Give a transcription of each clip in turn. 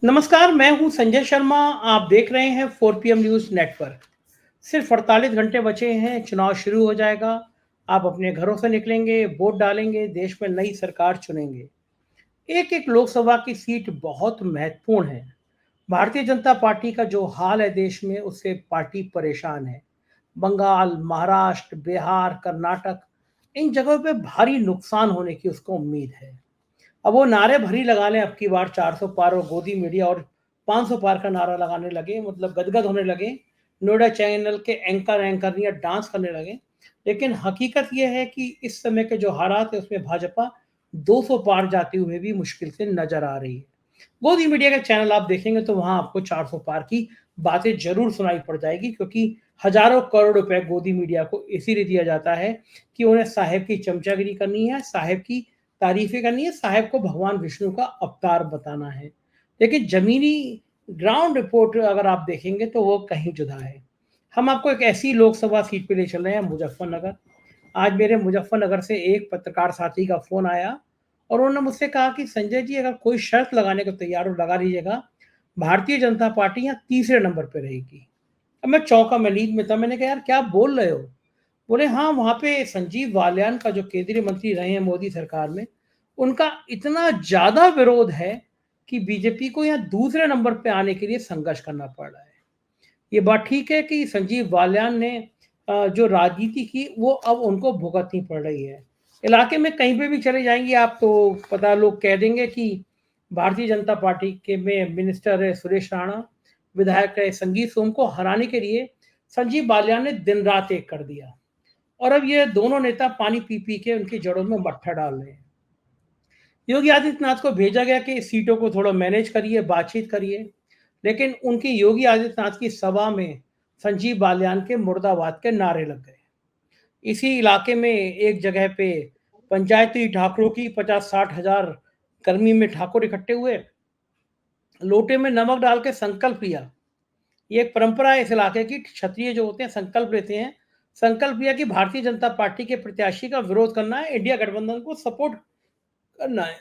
नमस्कार, मैं हूं संजय शर्मा। आप देख रहे हैं 4 PM न्यूज़ नेटवर्क। सिर्फ 48 घंटे बचे हैं, चुनाव शुरू हो जाएगा। आप अपने घरों से निकलेंगे, वोट डालेंगे, देश में नई सरकार चुनेंगे। एक-एक लोकसभा की सीट बहुत महत्वपूर्ण है। भारतीय जनता पार्टी का जो हाल है देश में, उससे पार्टी परेशान है। बंगाल, महाराष्ट्र, बिहार, कर्नाटक, इन जगहों पे भारी नुकसान होने की उसको उम्मीद है। अब वो नारे भरी लगा लें, अब की बार 400 पार और गोदी मीडिया और 500 पार का नारा लगाने लगे, मतलब गदगद होने लगे। नोएडा चैनल के एंकरियां डांस करने लगे। लेकिन हकीकत यह है कि इस समय के जो हालात है उसमें भाजपा 200 पार जाते हुए भी मुश्किल से नजर आ रही है। गोदी मीडिया के चैनल आप देखेंगे तो वहां आपको 400 पार की बातें जरूर सुनाई पड़ जाएगी, क्योंकि हजारों करोड़ रुपए गोदी मीडिया को इसीलिए दिया जाता है कि उन्हें साहेब की चमचागिरी करनी है, साहेब की तारीफें करनी है, साहेब को भगवान विष्णु का अवतार बताना है। लेकिन जमीनी ग्राउंड रिपोर्ट अगर आप देखेंगे तो वो कहीं जुदा है। हम आपको एक ऐसी लोकसभा सीट पे ले चल रहे हैं, मुजफ्फरनगर। आज मेरे मुजफ्फरनगर से एक पत्रकार साथी का फ़ोन आया और उन्होंने मुझसे कहा कि संजय जी, अगर कोई शर्त लगाने को तैयार हो लगा लीजिएगा, भारतीय जनता पार्टी यहाँ तीसरे नंबर पे रहेगी। अब मैं चौंका, मैं नींद में था। मैंने कहा, यार क्या बोल रहे हो? बोले, हाँ, वहाँ पे संजीव बालियान का जो केंद्रीय मंत्री रहे हैं मोदी सरकार में, उनका इतना ज़्यादा विरोध है कि बीजेपी को यहाँ दूसरे नंबर पे आने के लिए संघर्ष करना पड़ रहा है। ये बात ठीक है कि संजीव बालियान ने जो राजनीति की वो अब उनको भुगतनी पड़ रही है। इलाके में कहीं पे भी चले जाएंगे आप तो पता लोग कह देंगे कि भारतीय जनता पार्टी के में मिनिस्टर है सुरेश राणा, विधायक है संगीत सोम को हराने के लिए संजीव बालियान ने दिन रात एक कर दिया। और अब ये दोनों नेता पानी पी पी के उनकी जड़ों में मट्ठा डाल रहे हैं। योगी आदित्यनाथ को भेजा गया कि इस सीटों को थोड़ा मैनेज करिए, बातचीत करिए। लेकिन उनकी योगी आदित्यनाथ की सभा में संजीव बालियान के मुर्दाबाद के नारे लग गए। इसी इलाके में एक जगह पे पंचायती ठाकरों की 50-60 हजार गर्मी में ठाकुर इकट्ठे हुए, लोटे में नमक डाल के संकल्प लिया। ये एक परंपरा है इस इलाके की। क्षत्रिय जो होते हैं संकल्प लेते हैं। संकल्प लिया कि भारतीय जनता पार्टी के प्रत्याशी का विरोध करना है, इंडिया गठबंधन को सपोर्ट करना है।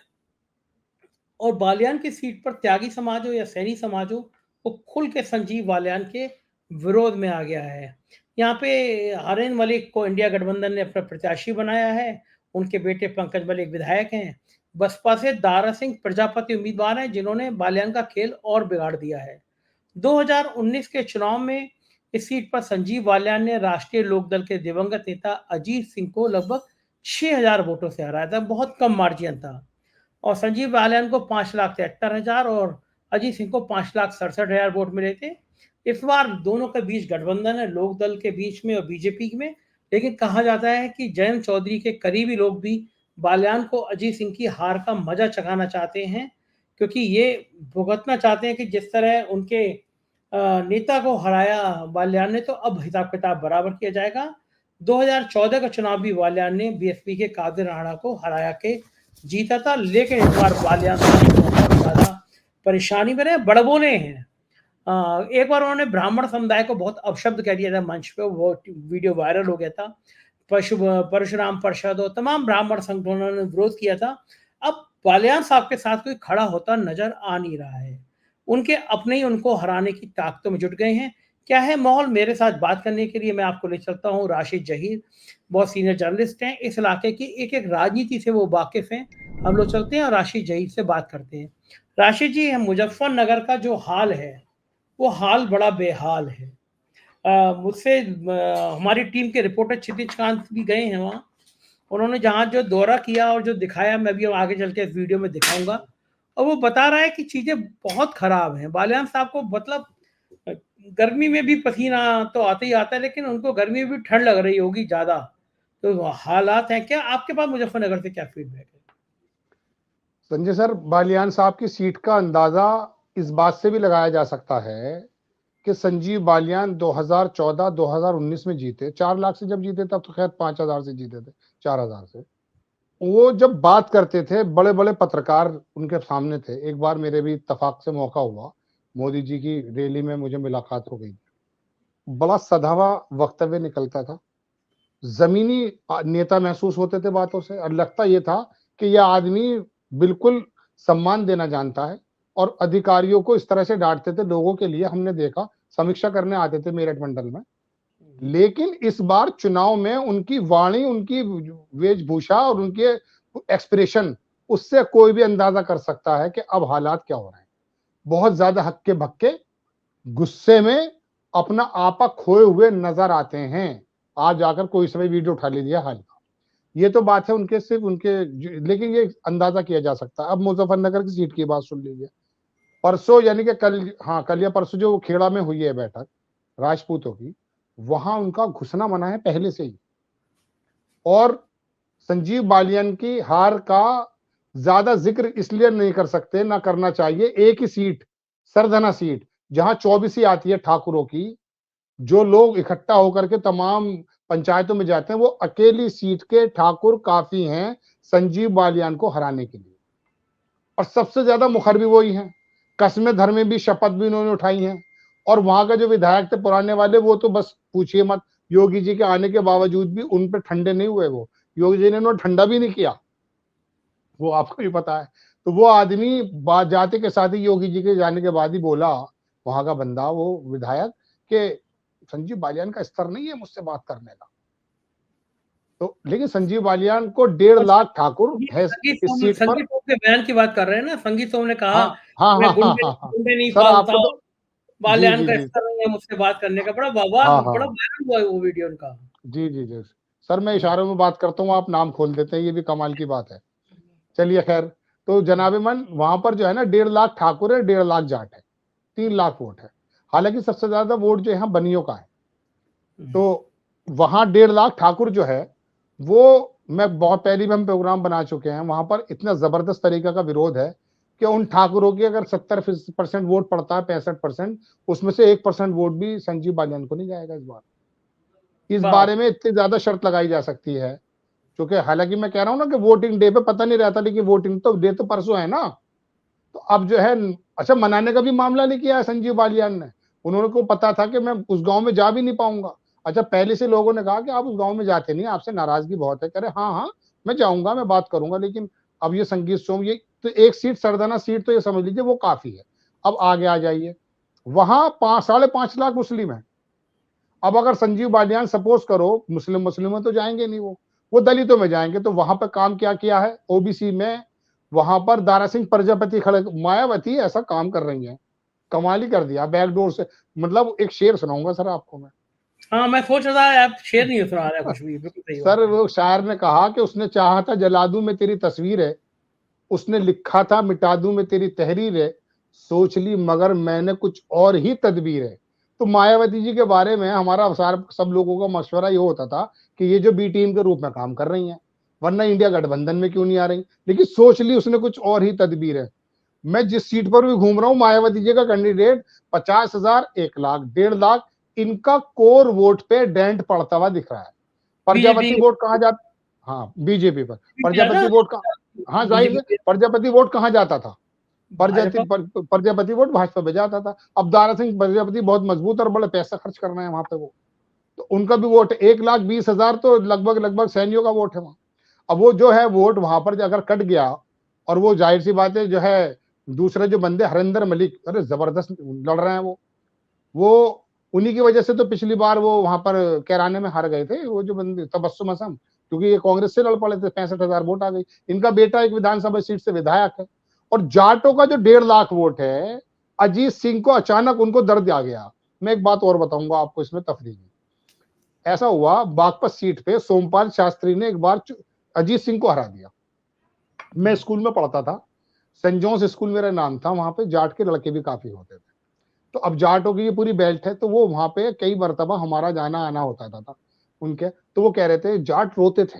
और बालियान की सीट पर त्यागी समाज हो या सैनी समाज हो, वो खुल के संजीव बालियान के विरोध में आ गया है। यहाँ पे हरेन मलिक को इंडिया गठबंधन ने अपना प्रत्याशी बनाया है। उनके बेटे पंकज मलिक विधायक हैं। बसपा से दारा सिंह प्रजापति उम्मीदवार हैं, जिन्होंने बालियान का खेल और बिगाड़ दिया है। 2019 के चुनाव में इस सीट पर संजीव बालियान ने राष्ट्रीय लोकदल के दिवंगत नेता अजीत सिंह को लगभग 6,000 वोटों से हराया था। बहुत कम मार्जिन था। और संजीव बालियान को 5,73,000 और अजीत सिंह को 5,67,000 वोट मिले थे। इस बार दोनों के बीच गठबंधन है, लोकदल के बीच में और बीजेपी में। लेकिन कहा जाता है कि जयंत चौधरी के करीबी लोग भी बालियान को अजीत सिंह की हार का मजा चखाना चाहते हैं, क्योंकि ये भुगतना चाहते हैं कि जिस तरह उनके नेता को हराया बालियान ने, तो अब हिसाब किताब बराबर किया जाएगा। 2014 का चुनाव भी बालियान ने बीएसपी के कादिर राणा को हराया के जीता था। लेकिन इस बार बालियान साहब बहुत ज़्यादा परेशानी में रहे, बड़बोले हैं। एक बार उन्होंने ब्राह्मण समुदाय को बहुत अपशब्द कह दिया था मंच पे, वो वीडियो वायरल हो गया था। परशुराम परिषद और तमाम ब्राह्मण संगठनों ने विरोध किया था। अब बालियान साहब के साथ कोई खड़ा होता नजर आ नहीं रहा है। उनके अपने ही उनको हराने की ताकतों में जुट गए हैं। क्या है माहौल, मेरे साथ बात करने के लिए मैं आपको ले चलता हूँ राशिद जहीर। बहुत सीनियर जर्नलिस्ट हैं इस इलाके की, एक एक राजनीति से वो वाकिफ हैं। हम लोग चलते हैं और राशिद जहीर से बात करते हैं। राशिद जी, मुजफ्फरनगर का जो हाल है वो हाल बड़ा बेहाल है। मुझसे हमारी टीम के रिपोर्टर क्षितिज कांत भी गए हैं वहाँ। उन्होंने जहाँ जो दौरा किया और जो दिखाया, मैं भी आगे चल के इस वीडियो में दिखाऊंगा। और वो बता रहा है कि चीज़ें बहुत खराब हैं। बालियान साहब को मतलब अ, गर्मी में भी पसीना तो आता ही आता है, लेकिन उनको गर्मी में भी ठंड लग रही होगी ज़्यादा। तो हालात हैं क्या? आपके पास मुजफ्फरनगर से क्या फीडबैक है? संजय सर, बालियान साहब की सीट का अंदाजा इस बात से भी लगाया जा सकता है कि संजीव बालियान 2014-2019 में जीते, 4 लाख से जब जीते तब तो खैर 5,000 से जीते थे, 4,000 से। वो जब बात करते थे, बड़े बड़े पत्रकार उनके सामने थे। एक बार मेरे भी इत्तेफाक से मौका हुआ, मोदी जी की रैली में मुझे मुलाकात हो गई। बड़ा सधावा वक्तव्य निकलता था, जमीनी नेता महसूस होते थे बातों से, और लगता यह था कि यह आदमी बिल्कुल सम्मान देना जानता है और अधिकारियों को इस तरह से डांटते थे। लोगों के लिए हमने देखा, समीक्षा करने आते थे मेरठ मंडल में, लेकिन इस बार चुनाव में उनकी वाणी, उनकी वेशभूषा और उनके एक्सप्रेशन, उससे कोई भी अंदाजा कर सकता है कि अब हालात क्या हो रहे हैं। बहुत ज्यादा हक्के भक्के, गुस्से में अपना आपा खोए हुए नजर आते हैं। आज आकर कोई समय वीडियो उठा लीजिए हाल का, ये तो बात है उनके, सिर्फ उनके, लेकिन ये अंदाजा किया जा सकता है। अब मुजफ्फरनगर की सीट की बात सुन लीजिए। परसों यानी कि कल, हाँ कल या परसों जो खेड़ा में हुई है बैठक राजपूतों की, वहां उनका घुसना मना है पहले से ही। और संजीव बालियान की हार का ज्यादा जिक्र इसलिए नहीं कर सकते, ना करना चाहिए। एक ही सीट, सरधना सीट, जहां 24 ही आती है ठाकुरों की, जो लोग इकट्ठा होकर के तमाम पंचायतों में जाते हैं, वो अकेली सीट के ठाकुर काफी हैं संजीव बालियान को हराने के लिए। और सबसे ज्यादा मुखर भी वही हैं, कस्में धर्मे भी, शपथ भी उन्होंने उठाई हैं। और वहां का जो विधायक थे पुराने वाले, वो तो बस पूछिए मत, योगी जी के आने के बावजूद भी उन पे ठंडे नहीं हुए। वो योगी जी ने उन्हें ठंडा भी नहीं किया, वो आपको भी पता है। तो वो आदमी बात जाते के साथ ही योगी जी के जाने के बाद ही बोला, वहां का बंदा, वो विधायक, कि संजीव बालियान का स्तर नहीं है मुझसे बात करने का। तो लेकिन संजीव बालियान को 1.5 लाख ठाकुर है इस सीट पर। संगीत सोम के बयान की बात कर रहे हैं ना, संगीत सोम ने कहा हाँ हाँ मैं हाँ हाँ हाँ हाँ, गुंडे नहीं सर पालता, आपको तो, जी बालियान जी का जी, स्तर नहीं है मुझसे बात करने का। बड़ा बवाल, हाँ बड़ा हाँ, वायरल हुआ है वो वीडियो उनका। जी जी जी, सर मैं इशारों में बात करता हूँ, आप नाम खोल देते हैं, ये भी कमाल की बात है। चलिए खैर, तो जनाबे मन वहां पर जो है ना 1.5 लाख ठाकुर है, 1.5 लाख जाट है, 3 लाख वोट है। हालांकि सबसे ज्यादा वोट जो है बनियों का है। तो वहां 1.5 लाख ठाकुर जो है, वो, मैं बहुत पहले भी हम प्रोग्राम बना चुके हैं, वहां पर इतना जबरदस्त तरीका का विरोध है कि उन ठाकुरों की अगर 70% वोट पड़ता है, 65%, उसमें से 1% वोट भी संजीव बालियान को नहीं जाएगा इस बार। इस बाप बारे में इतनी ज्यादा शर्त लगाई जा सकती है, क्योंकि हालांकि मैं कह रहा हूं ना कि वोटिंग डे पे पता नहीं रहता, लेकिन वोटिंग तो डे तो परसों है ना। तो अब जो है, अच्छा मनाने का भी मामला नहीं किया है संजीव बालियान ने। उन्होंने को पता था कि मैं उस गांव में जा भी नहीं पाऊंगा। अच्छा पहले से लोगों ने कहा कि आप उस गांव में जाते नहीं, आपसे नाराजगी बहुत है। कह रहे हाँ हाँ मैं जाऊंगा, मैं बात करूंगा। लेकिन अब ये संगीत सोम, ये तो एक सीट, सरदाना सीट, तो ये समझ लीजिए वो काफी है। अब आगे आ जाइए, वहां 5.5 लाख मुस्लिम है। अब अगर संजीव बालियान सपोज करो, मुस्लिम में तो जाएंगे नहीं, वो दलितों में जाएंगे। तो वहां पर काम क्या किया है ओबीसी में, वहां पर दारा सिंह प्रजापति खड़े, मायावती ऐसा काम कर रही है, कमाल ही कर दिया बैकडोर से। मतलब एक शेर सुनाऊंगा सर आपको मैं। हाँ, मैं सोच रहा था आप शेर नहीं सुना रहे कुछ भी, बिल्कुल सही सर बात है। वो शायर ने कहा कि उसने चाहा था जला दूं मैं तेरी तस्वीर है, उसने लिखा था मिटा दूं मैं तेरी तहरीर है, सोच ली मगर मैंने कुछ और ही तदबीर है। तो मायावती जी के बारे में हमारा सब लोगों का मशवरा ये होता था कि ये जो बी टीम के रूप में काम कर रही हैं, वरना इंडिया गठबंधन में क्यों नहीं आ रही। लेकिन सोच ली उसने कुछ और ही तदबीर है। मैं जिस सीट पर भी घूम रहा हूँ, मायावती जी का कैंडिडेट 50,000, 1 लाख, 1.5 लाख, इनका कोर वोट पे डेंट पड़ता हुआ दिख रहा है। बीजेपी प्रजापति वोट कहाँ जाता, हाँ बीजेपी पर है ना, प्रजापति वोट का, हाँ जाहिर है बीजेपी प्रजापति वोट कहाँ जाता था, भाजपा। प्रजापति वोट भाजपा पे जाता था। अब दारा सिंह प्रजापति बहुत मजबूत और बड़े पैसा खर्च करना है वहां पे, वो तो उनका भी वोट 1,20,000, तो लगभग लगभग सैनियों का वोट है वहां। अब वो जो है वोट वहां पर अगर कट गया, और वो जाहिर सी बात है जो है, दूसरे जो बंदे हरिंदर मलिक, अरे जबरदस्त लड़ रहे हैं वो उन्हीं की वजह से तो पिछली बार वो वहां पर कैराने में हार गए थे, वो जो बंदे तबस्सुम असम, क्योंकि ये कांग्रेस से लड़ पड़े थे, 65,000 वोट आ गई। इनका बेटा एक विधानसभा सीट से विधायक है। और जाटों का जो 1.5 लाख वोट है, अजीत सिंह को अचानक उनको दर्द आ गया। मैं एक बात और बताऊंगा आपको इसमें तफरीह में, ऐसा हुआ बागपत सीट पे सोमपाल शास्त्री ने एक बार अजीत सिंह को हरा दिया। मैं स्कूल में पढ़ता था, सेंट जॉन्स स्कूल मेरा नाम था, वहां पे जाट के लड़के भी काफी होते थे। तो अब जाटों की ये पूरी बेल्ट है, तो वो वहां पे कई मरतबा हमारा जाना आना होता था उनके। तो वो कह रहे थे, जाट रोते थे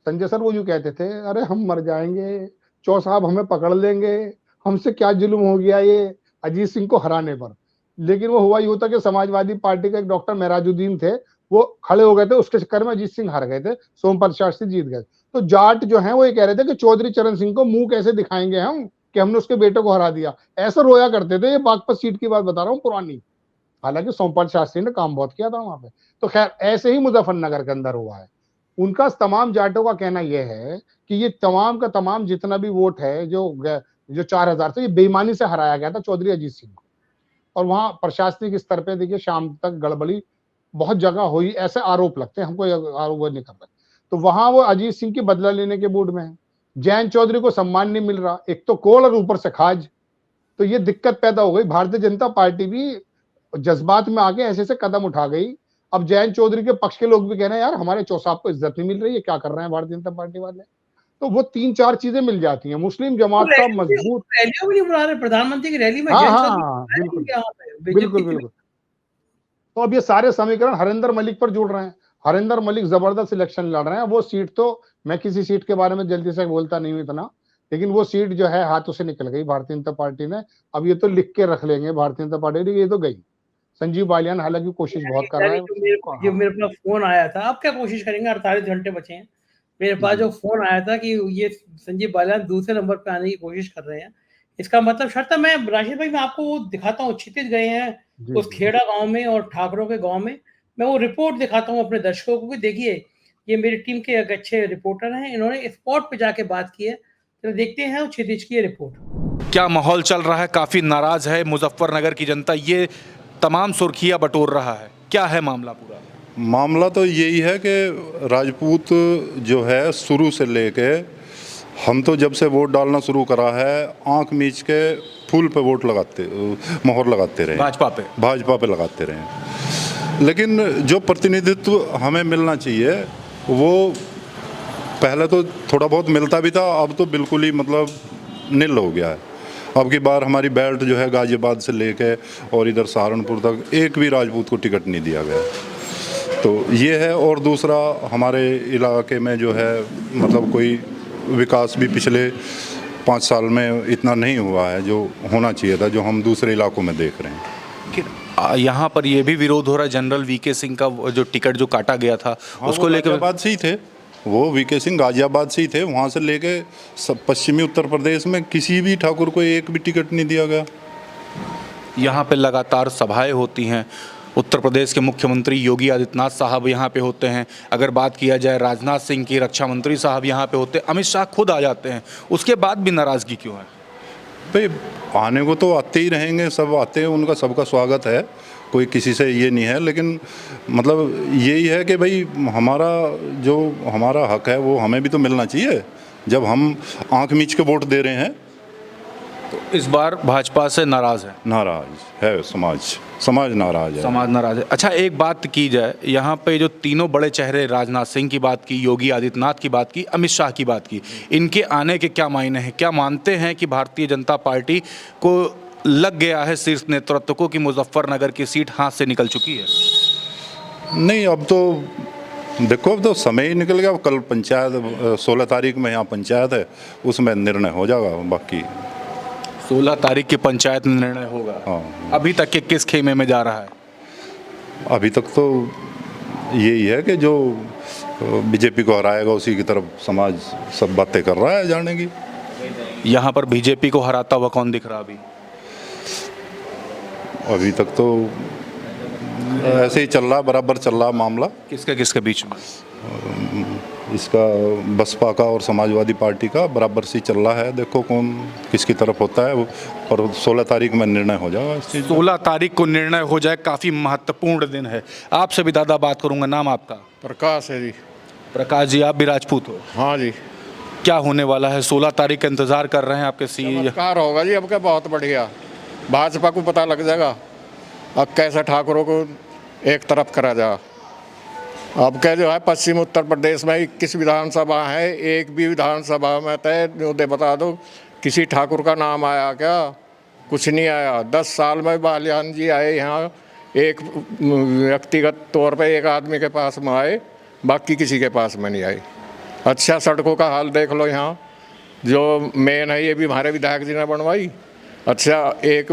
संजय सर, वो यूं कहते थे, अरे हम मर जाएंगे, चौ साहब हमें पकड़ लेंगे, हमसे क्या जुल्म हो गया ये अजीत सिंह को हराने पर। लेकिन वो हुआ यूं था कि समाजवादी पार्टी के एक डॉक्टर मेहराजुद्दीन थे, वो खड़े हो गए थे, उसके चक्कर में अजीत सिंह हार गए थे, सोमपाल शास्त्री जीत गए। तो जाट जो है वो ये कह रहे थे कि चौधरी चरण सिंह को मुंह कैसे दिखाएंगे हम कि हमने उसके बेटे को हरा दिया, ऐसा रोया करते थे। ये बागपत सीट की बात बता रहा हूँ पुरानी। हालांकि सोमपाल शास्त्री ने काम बहुत किया था वहां पे। तो खैर ऐसे ही मुजफ्फरनगर के अंदर हुआ है। उनका तमाम जाटों का कहना यह है कि ये तमाम का तमाम जितना भी वोट है जो जो 4000 से, ये बेईमानी से हराया गया था चौधरी अजीत सिंह को। और वहां प्रशासनिक स्तर पे देखिए शाम तक गड़बड़ी बहुत जगह हुई, ऐसे आरोप लगते हैं, हमको आरोप नहीं कर रहे। तो वहां वो अजीत सिंह की बदला लेने के मूड में है। जयंत चौधरी को सम्मान नहीं मिल रहा, एक तो कोल और ऊपर से खाज, तो ये दिक्कत पैदा हो गई। भारतीय जनता पार्टी भी जज्बात में आके ऐसे ऐसे कदम उठा गई। अब जयंत चौधरी के पक्ष के लोग भी कह रहे हैं यार हमारे चौसाब को इज्जत नहीं मिल रही है, क्या कर रहे हैं भारतीय जनता पार्टी वाले। तो वो 3-4 चीजें मिल जाती हैं। मुस्लिम जमात का मजबूत, रैलियों में नहीं बुला रहे, प्रधानमंत्री की रैली में हाँ जयंत हाँ चौधरी हाँ, बुलाए नहीं बिल्कुल यहाँ पे बिल्कुल बीजेपी। बिल्कुल। तो अब ये सारे समीकरण हरिंदर मलिक पर जुड़ रहे हैं। हरिंदर मलिक जबरदस्त इलेक्शन लड़ रहे हैं। वो सीट तो, मैं किसी सीट के बारे में जल्दी से बोलता नहीं हूं इतना, लेकिन वो सीट जो है हाथों से निकल गई भारतीय जनता पार्टी ने। अब ये तो लिख के रख लेंगे भारतीय जनता पार्टी, ये तो गई। संजीव बालियान हालांकि कोशिश बहुत कर रहा है। जो हाँ मेरे पास फोन आया था, अब क्या कोशिश करेंगे, 48 घंटे बचे हैं। मेरे पास जो फोन आया था कि ये संजीव बालियान दूसरे नंबर पे आने की कोशिश कर रहे हैं, इसका मतलब शर्त है, मैं राशिद भाई मैं आपको वो दिखाता हूँ, क्षितिज गए हैं जी उस जी। खेड़ा गांव में और ठाकरों के गांव में। मैं वो रिपोर्ट दिखाता हूँ अपने दर्शकों को कि देखिए ये मेरी टीम के एक अच्छे रिपोर्टर हैं, इन्होंने स्पॉट पे जाके बात की है। तो देखते हैं वो क्षितिज की रिपोर्ट। क्या माहौल चल रहा है? काफ़ी नाराज़ है मुजफ्फरनगर की जनता, ये तमाम सुर्खियां बटोर रहा है, क्या है मामला पूरा? मामला तो यही है कि राजपूत जो है शुरू से लेके, हम तो जब से वोट डालना शुरू करा है आंख मीच के फूल पे वोट लगाते, मोहर लगाते रहे, भाजपा पे लगाते रहे। लेकिन जो प्रतिनिधित्व हमें मिलना चाहिए वो पहले तो थोड़ा बहुत मिलता भी था, अब तो बिल्कुल ही मतलब निल हो गया है। अब की बार हमारी बेल्ट जो है गाजियाबाद से लेके और इधर सहारनपुर तक एक भी राजपूत को टिकट नहीं दिया गया, तो ये है। और दूसरा हमारे इलाके में जो है मतलब कोई विकास भी पिछले 5 साल में इतना नहीं हुआ है जो होना चाहिए था, जो हम दूसरे इलाकों में देख रहे हैं। यहाँ पर ये भी विरोध हो रहा है, जनरल वीके सिंह का जो टिकट जो काटा गया था, हाँ, उसको लेकर गाजियाबाद से ही थे, वो वीके सिंह गाजियाबाद से ही थे। वहाँ से लेके सब पश्चिमी उत्तर प्रदेश में किसी भी ठाकुर को एक भी टिकट नहीं दिया गया। यहाँ पे लगातार सभाएं होती हैं, उत्तर प्रदेश के मुख्यमंत्री योगी आदित्यनाथ साहब यहाँ पे होते हैं, अगर बात किया जाए राजनाथ सिंह की, रक्षा मंत्री साहब यहाँ पे होते हैं, अमित शाह खुद आ जाते हैं, उसके बाद भी नाराज़गी क्यों है? भाई आने को तो आते ही रहेंगे, सब आते हैं, उनका सबका स्वागत है, कोई किसी से ये नहीं है। लेकिन मतलब यही है कि भाई हमारा हक है वो हमें भी तो मिलना चाहिए, जब हम आंख मीच के वोट दे रहे हैं। तो इस बार भाजपा से नाराज़ है समाज नाराज है। समाज नाराज है। अच्छा, एक बात की जाए, यहाँ पे जो तीनों बड़े चेहरे, राजनाथ सिंह की बात की, योगी आदित्यनाथ की बात की, अमित शाह की बात की, इनके आने के क्या मायने हैं? क्या मानते हैं कि भारतीय जनता पार्टी को लग गया है शीर्ष नेतृत्व को कि मुजफ्फरनगर की सीट हाथ से निकल चुकी है? नहीं, अब तो देखो, अब तो समय ही निकल गया। कल पंचायत 16 तारीख में यहाँ पंचायत है, उसमें निर्णय हो जाएगा। बाकी 16 तारीख की पंचायत में निर्णय होगा। हाँ, अभी तक के किस खेमे में जा रहा है? अभी तक तो यही है कि जो बीजेपी को हराएगा उसी की तरफ समाज सब बातें कर रहा है जाने की। यहाँ पर बीजेपी को हराता हुआ कौन दिख रहा अभी तक तो ऐसे ही चल रहा, बराबर चल रहा मामला। किसके बीच में? इसका बसपा का और समाजवादी पार्टी का बराबर से चल रहा है। देखो कौन किसकी तरफ होता है, और 16 तारीख में निर्णय हो जाएगा इस चीज़। 16 तारीख को निर्णय हो जाए, काफ़ी महत्वपूर्ण दिन है। आपसे भी दादा बात करूंगा, नाम आपका? प्रकाश है जी। प्रकाश जी, आप भी राजपूत हो? हाँ जी। क्या होने वाला है? 16 तारीख का इंतजार कर रहे हैं आपके चमत्कार होगा जी। अब क्या बहुत बढ़िया, भाजपा को पता लग जाएगा अब कैसे ठाकुरों को एक तरफ करा जा। अब क्या जो है पश्चिम उत्तर प्रदेश में 21 विधानसभा है, एक भी विधानसभा में तय बता दो किसी ठाकुर का नाम आया क्या? कुछ नहीं आया। 10 साल में बालियान जी आए यहाँ, एक व्यक्तिगत तौर पे एक आदमी के पास में आए, बाकी किसी के पास में नहीं आए। अच्छा, सड़कों का हाल देख लो, यहाँ जो मेन है ये भी हमारे विधायक जी ने बनवाई। अच्छा, एक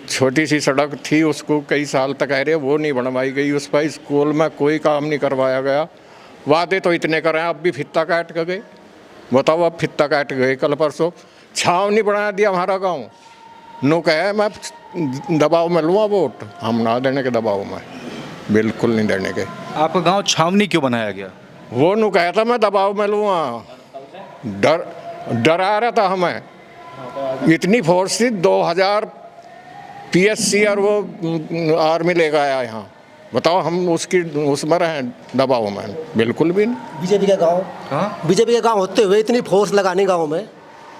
छोटी सी सड़क थी उसको कई साल तक कह रहे वो नहीं बनवाई गई, उस पर स्कूल में कोई काम नहीं करवाया गया। वादे तो इतने कर रहे हैं, अब भी फित्ता काट के गए। बताओ, अब फित्ता काट गए। कल परसों छाँव नहीं बना दिया हमारा गांव। नो कहे मैं दबाव में लूँगा वोट, हम ना देने के दबाव में, बिल्कुल नहीं देने के। आपका गाँव छावनी क्यों बनाया गया? वो नु कहता मैं दबाव में लूँगा, डरा रहा था हमें इतनी फोर्स थी, 2000 पीएससी और वो आर्मी लेकर आया यहाँ। बताओ, हम उसकी उसमें रहे दबाव में? बिल्कुल भी नहीं। बीजेपी का गांव, बीजेपी का गांव होते हुए इतनी फोर्स लगानी गांव में,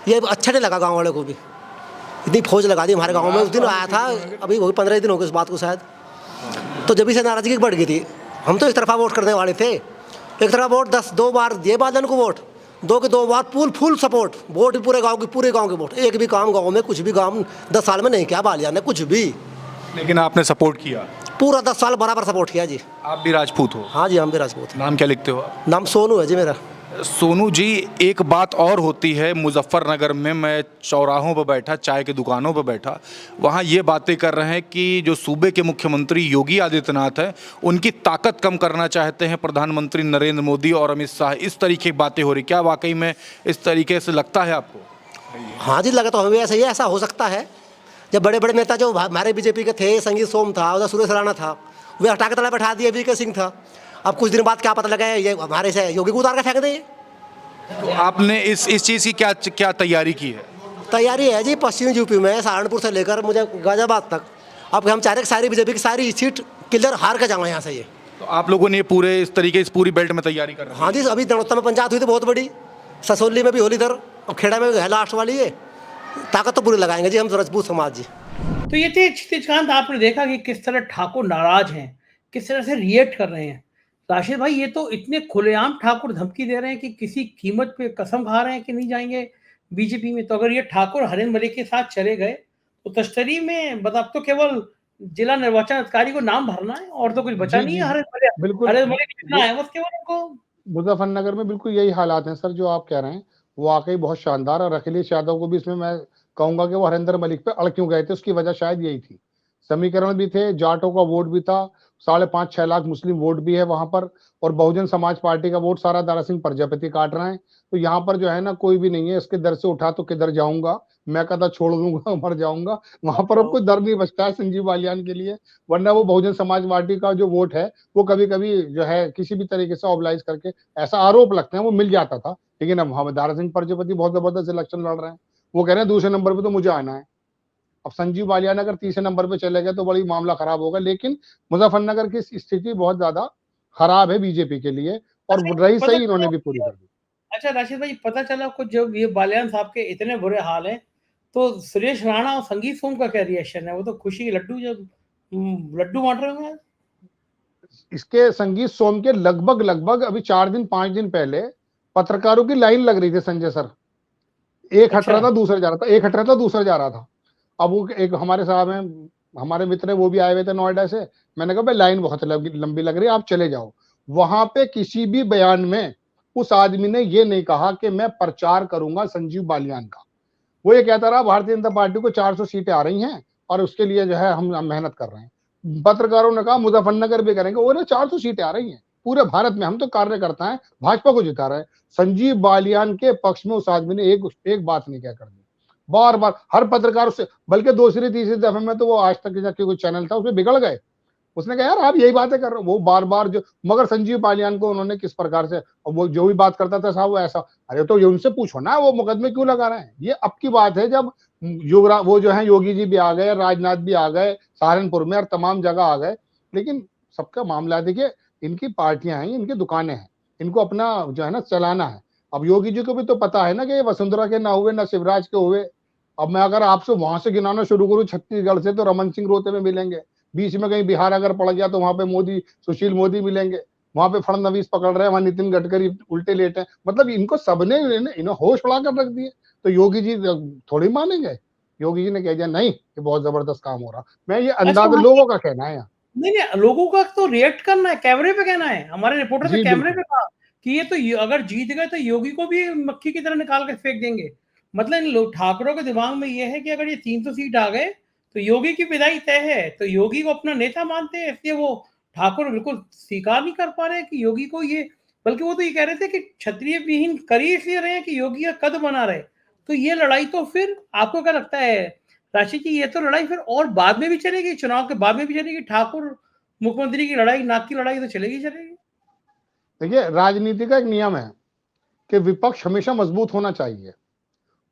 ये अच्छा नहीं लगा गांव वाले को भी। इतनी फौज लगा दी हमारे गांव में। उस दिन आया था, अभी वही 15 दिन हो गए इस बात को शायद, तो जब से नाराजगी बढ़ गई थी। हम तो एक तरफा वोट करने वाले थे, एक तरफा वोट 2 बार दिए बादल को वोट, 2 के 2 बार फुल सपोर्ट वोट, पूरे गांव के वोट। एक भी काम गांव में कुछ भी काम 10 साल में नहीं किया बालिया ने, कुछ भी। लेकिन आपने सपोर्ट किया पूरा 10 साल बराबर सपोर्ट किया जी। आप भी राजपूत हो? हाँ जी, हम भी राजपूत। नाम क्या लिखते हो आप? नाम सोनू है जी मेरा। सोनू जी, एक बात और होती है, मुजफ्फरनगर में मैं चौराहों पर बैठा, चाय की दुकानों पर बैठा, वहाँ ये बातें कर रहे हैं कि जो सूबे के मुख्यमंत्री योगी आदित्यनाथ हैं, उनकी ताकत कम करना चाहते हैं प्रधानमंत्री नरेंद्र मोदी और अमित शाह। इस तरीके की बातें हो रही, क्या वाकई में इस तरीके से लगता है आपको? हाँ जी, लगा तो हमें ऐसा ही, ऐसा हो सकता है। जब बड़े बड़े नेता जो हमारे बीजेपी के थे, संगीत सोम था, उधर सुरेश राणा था, वे हटा के तला बैठा दिए वीके सिंह था। अब कुछ दिन बाद क्या पता लगा ये हमारे से योगी को उतार के फेंक दें। तो आपने इस चीज़ की क्या तैयारी की है? तैयारी है जी, पश्चिमी यूपी में सहारनपुर से लेकर मुझे गाजियाबाद तक, अब हम चाह रहे सारी बीजेपी की सारी सीट क्लियर हार के जाऊँ यहाँ से। ये तो आप लोगों ने पूरे इस तरीके से पूरी बेल्ट में तैयारी कर रहे हैं? हाँ जी, अभी दड़ौता में पंचायत हुई थी बहुत बड़ी, ससोली में भी होली इधर, और खेड़ा में है लास्ट वाली। ये ताकत तो पूरी लगाएंगे जी हम राजपूत समाज जी। तो ये थे क्षितिजकांत। आपने देखा कि किस तरह ठाकुर नाराज हैं, किस तरह से रिएक्ट कर रहे हैं। राशिद भाई, ये तो इतने खुलेआम ठाकुर धमकी दे रहे हैं कि किसी कीमत पे कसम खा रहे हैं कि नहीं जाएंगे बीजेपी में। तो अगर ये ठाकुर हरेंद्र मलिक के साथ चले गए तो तश्तरी में अब तो केवल जिला निर्वाचन अधिकारी को नाम भरना है और तो कुछ बचा नहीं है। हरेंद्र मलिक लिखना है बस केवल उनको। मुजफ्फरनगर में बिल्कुल यही हालात हैं सर, जो आप कह रहे हैं वो वाकई बहुत शानदार। और अखिलेश यादव को भी इसमें मैं कहूंगा कि वो हरेंद्र मलिक पे अड़ क्यों गए थे, उसकी वजह शायद यही थी। समीकरण भी थे, जाटों का वोट भी था, 5.5-6 लाख मुस्लिम वोट भी है वहां पर, और बहुजन समाज पार्टी का वोट सारा दारा सिंह प्रजापति काट रहे हैं। तो यहाँ पर जो है ना, कोई भी नहीं है इसके दर से उठा तो किधर जाऊंगा, मैं कदा छोड़ दूंगा मर जाऊंगा। वहां पर अब कोई दर नहीं बचता है संजीव बालियान के लिए। वरना वो बहुजन समाज पार्टी का जो वोट है वो कभी कभी जो है किसी भी तरीके से ऑबलाइज करके, ऐसा आरोप लगते हैं, वो मिल जाता था। लेकिन अब हम दारा सिंह प्रजापति बहुत जबरदस्त इलेक्शन लड़ रहे हैं, वो कह रहे हैं दूसरे नंबर पे तो मुझे आना है। अब संजीव बालियान अगर तीसरे नंबर पे चले गए तो बड़ी मामला खराब होगा। लेकिन मुजफ्फरनगर की स्थिति बहुत ज्यादा खराब है बीजेपी के लिए, और रही सही इन्होंने भी पूरी कर दी। अच्छा राशिद भाई, पता चला कुछ जब ये बालियान साहब के इतने बुरे हाल हैं तो सुरेश राणा और संगीत सोम का क्या रिएक्शन है? वो तो खुशी के लड्डू जब लड्डू बांट रहे होंगे। इसके संगीत सोम के लगभग अभी 4-5 दिन पहले पत्रकारों की लाइन लग रही थी संजय सर। एक हट रहा था, दूसरा जा रहा था, एक हट रहा था, दूसरा जा रहा था। अब वो एक हमारे साहब हैं, हमारे मित्र है, वो भी आए हुए थे नोएडा से। मैंने कहा भाई लाइन बहुत लंबी लग रही है, आप चले जाओ। वहां पे किसी भी बयान में उस आदमी ने ये नहीं कहा कि मैं प्रचार करूंगा संजीव बालियान का। वो ये कहता रहा भारतीय जनता पार्टी को 400 सीटें आ रही हैं और उसके लिए जो है हम मेहनत कर रहे हैं। पत्रकारों ने कहा मुजफ्फरनगर भी करेंगे, वो 400 सीटें आ रही हैं पूरे भारत में, हम तो कार्यकर्ता हैं, भाजपा को जिता रहे हैं। संजीव बालियान के पक्ष में उस आदमी ने एक बात नहीं कह कर दी। बार बार हर पत्रकार से, बल्कि दूसरी तीसरी दफे में तो वो आज तक जाके कोई चैनल था उसमें बिगड़ गए। उसने कहा यार आप यही बातें कर रहे हो, वो बार बार जो, मगर संजीव बालियान को उन्होंने किस प्रकार से, वो जो भी बात करता था साहब वो ऐसा, अरे तो ये उनसे पूछो ना वो मुकदमे क्यों लगा रहे हैं। ये अब की बात है जब युवराज वो जो है योगी जी भी आ गए, राजनाथ भी आ गए सहारनपुर में और तमाम जगह आ गए। लेकिन सबका मामला देखिए, इनकी पार्टियां हैं, इनकी दुकानें हैं, इनको अपना जो है ना चलाना है। अब योगी जी को भी तो पता है ना कि वसुंधरा के ना हुए ना शिवराज के हुए। अब मैं अगर आपसे वहां से गिनाना शुरू करूं छत्तीसगढ़ से, तो रमन सिंह रोते में मिलेंगे, बीच में कहीं बिहार अगर पड़ गया तो वहां पे मोदी, सुशील मोदी मिलेंगे, वहां पे फडणवीस पकड़ रहे हैं, वहां नितिन गडकरी उल्टे लेटे हैं। मतलब इनको सबने इन्हें होश उड़ा कर रख दिए। तो योगी जी थोड़ी मानेंगे। योगी जी ने कह दिया नहीं, ये बहुत जबरदस्त काम हो रहा। मैं ये अंदाज लोगों का कहना है। नहीं, लोगों का तो रिएक्ट करना है, कैमरे पे कहना है। हमारे रिपोर्टर ने कैमरे पे कहा कि ये तो अगर जीत गए तो योगी को भी मक्खी की तरह निकाल के फेंक देंगे। मतलब इन लोग ठाकरों के दिमाग में ये है कि अगर ये 300 सीट आ गए तो योगी की विदाई तय है। तो योगी को अपना नेता मानते हैं, इसलिए वो ठाकुर बिल्कुल स्वीकार नहीं कर पा रहे कि योगी को ये, बल्कि वो तो ये कह रहे थे कि क्षत्रिय विहीन कर ही इसलिए रहे हैं कि योगी का कद बना रहे। तो ये लड़ाई तो फिर आपको क्या लगता है राशि जी, ये तो लड़ाई फिर और बाद में भी चलेगी, चुनाव के बाद में भी चलेगी? ठाकुर मुख्यमंत्री की लड़ाई, नाक की लड़ाई तो चलेगी। देखिए राजनीति का एक नियम है कि विपक्ष हमेशा मजबूत होना चाहिए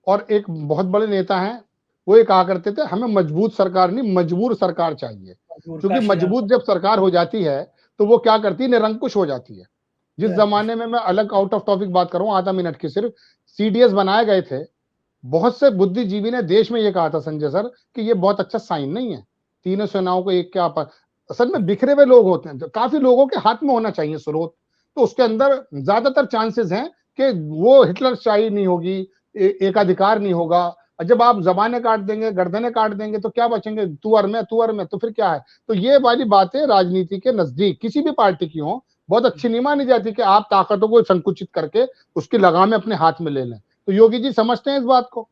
और एक बहुत बड़े नेता हैं, वो ये कहा करते थे हमें मजबूत सरकार नहीं मजबूर सरकार चाहिए, क्योंकि मजबूत जब सरकार हो जाती है तो वो क्या करती है, निरंकुश हो जाती है। जिस जमाने में, मैं अलग आउट ऑफ टॉपिक बात करूं आधा मिनट की, सिर्फ सीडीएस बनाए गए थे, बहुत से बुद्धिजीवी ने देश में ये कहा था संजय सर कि ये बहुत अच्छा साइन नहीं है, तीनों सेनाओं को एक क्या असल में बिखरे हुए लोग होते हैं, काफी लोगों के हाथ में होना चाहिए स्रोत, तो उसके अंदर ज्यादातर चांसेस हैं कि वो हिटलरशाही नहीं होगी, एकाधिकार नहीं होगा। जब आप जबानें काट देंगे, गर्दनें काट देंगे, तो क्या बचेंगे, तुअर में, तो फिर क्या है। तो ये वाली बातें राजनीति के नजदीक किसी भी पार्टी की हो बहुत अच्छी नहीं मानी जाती कि आप ताकतों को संकुचित करके उसकी लगामें अपने हाथ में ले लें। तो योगी जी समझते हैं इस बात को,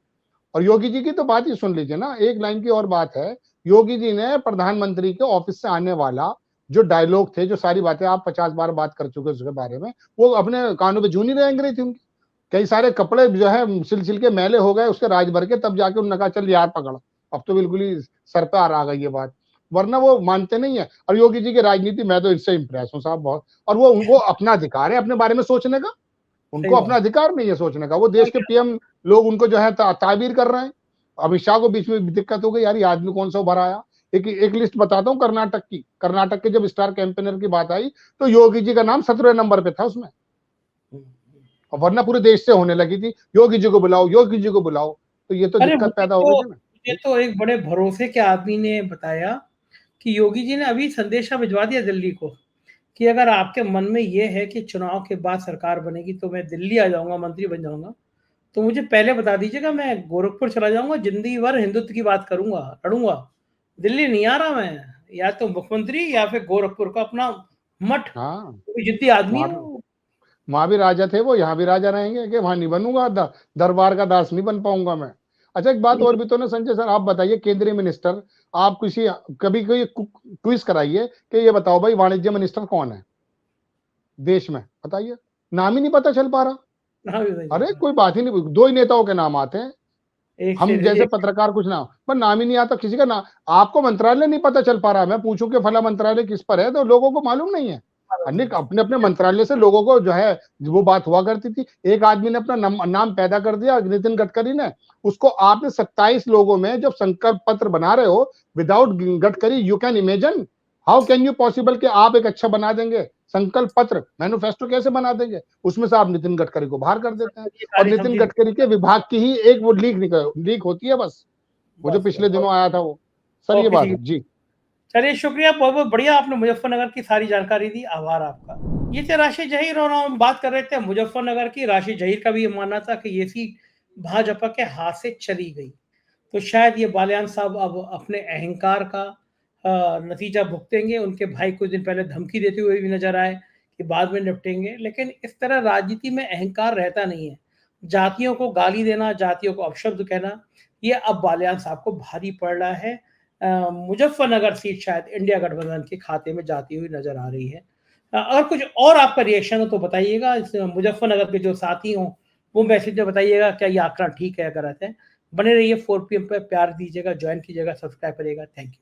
और योगी जी की तो बात ही सुन लीजिए ना। एक लाइन की और बात है, योगी जी ने प्रधानमंत्री के ऑफिस से आने वाला जो डायलॉग थे, जो सारी बातें आप 50 बार बात कर चुके उसके बारे में, वो अपने कानों पे जू नहीं रेंग रही थी उनकी। कई सारे कपड़े जो है सिलसिल के मैले हो गए उसके राज भर के, तब जाके उन्होंने कहा चल यार पकड़, अब तो बिल्कुल ही सर पे आ गई ये बात, वरना वो मानते नहीं है। और योगी जी की राजनीति, मैं तो इससे इंप्रेस हूँ साहब बहुत। और वो, उनको अपना अधिकार है अपने बारे में सोचने का, उनको अपना अधिकार नहीं है सोचने का। वो देश के पीएम लोग उनको जो है ताबीर कर रहे हैं। अमित शाह को बीच में दिक्कत हो गई, यार ये आदमी कौन सा उभर आया। एक लिस्ट बताता हूँ कर्नाटक की। कर्नाटक के जब स्टार कैंपेनर की बात आई तो योगी जी का नाम 17वें नंबर पे था उसमें, और वरना पूरे देश से होने लगी थी योगी जी को बुलाओ, योगी जी को बुलाओ। तो ये तो दिक्कत पैदा हो गई ना। ये तो एक बड़े भरोसे के आदमी ने बताया कि योगी जी ने अभी संदेशा भिजवा दिया दिल्ली को कि अगर आपके मन में ये है कि चुनाव के बाद सरकार बनेगी तो मैं दिल्ली आ जाऊंगा, मंत्री बन जाऊंगा, तो मुझे पहले बता दीजिएगा, मैं गोरखपुर चला जाऊंगा, जिंदगी भर हिंदुत्व की बात करूंगा, लड़ूंगा। दिल्ली नहीं आ रहा मैं, या तो मुख्यमंत्री या फिर गोरखपुर का अपना मठ। हाँ, कोई जिद्दी आदमी है वो। वहां भी राजा थे वो, यहाँ भी राजा रहेंगे कि वहां नहीं बनूंगा, दरबार का दास नहीं बन पाऊंगा मैं। अच्छा एक बात और भी तो ना संजय सर, आप बताइए केंद्रीय मिनिस्टर, आप किसी कभी कोई क्विज कराइए कि ये बताओ भाई वाणिज्य मिनिस्टर कौन है देश में, बताइए, नाम ही नहीं पता चल पा रहा। अरे कोई बात ही नहीं, दो ही नेताओं के नाम आते हैं, हम जैसे पत्रकार कुछ नाम पर नाम ही नहीं आता किसी का नाम। आपको मंत्रालय नहीं पता चल पा रहा, मैं पूछूं कि फला मंत्रालय किस पर है तो लोगों को मालूम नहीं है। अन्य अपने अपने मंत्रालय से लोगों को जो है वो बात हुआ करती थी। एक आदमी ने अपना नाम पैदा कर दिया, नितिन गडकरी ने, उसको आपने 27 लोगों में जब संकल्प पत्र बना रहे हो without Gadkari, you can imagine how can you possible कि आप एक अच्छा बना देंगे संकल्प पत्र, मैनिफेस्टो कैसे बना देंगे, उसमें से आप नितिन गडकरी को बाहर कर देते हैं। और नितिन गडकरी के विभाग की ही एक वो लीक होती है बस, वो जो पिछले दिनों आया था वो। सर ये बात है जी। चलिए शुक्रिया, बहुत बहुत बढ़िया, आपने मुजफ्फरनगर की सारी जानकारी दी, आभार आपका। ये थे राशि जहीर और हम बात कर रहे थे मुजफ्फरनगर की। राशि जहीर का भी ये मानना था कि ये सीट भाजपा के हाथ से चली गई, तो शायद ये बालियान साहब अब अपने अहंकार का नतीजा भुगतेंगे। उनके भाई कुछ दिन पहले धमकी देते हुए भी नजर आए कि बाद में निपटेंगे, लेकिन इस तरह राजनीति में अहंकार रहता नहीं है। जातियों को गाली देना, जातियों को अपशब्द कहना, ये अब बालियान साहब को भारी पड़ रहा है। मुजफ्फरनगर सीट शायद इंडिया गठबंधन के खाते में जाती हुई नजर आ रही है। अगर कुछ और आपका रिएक्शन हो तो बताइएगा। मुजफ्फरनगर के जो साथी हों वो मैसेज में बताइएगा क्या ये आंकड़ा ठीक है या गलत है। बने रहिए 4 PM पे, प्यार दीजिएगा, ज्वाइन कीजिएगा, सब्सक्राइब करिएगा। Thank you.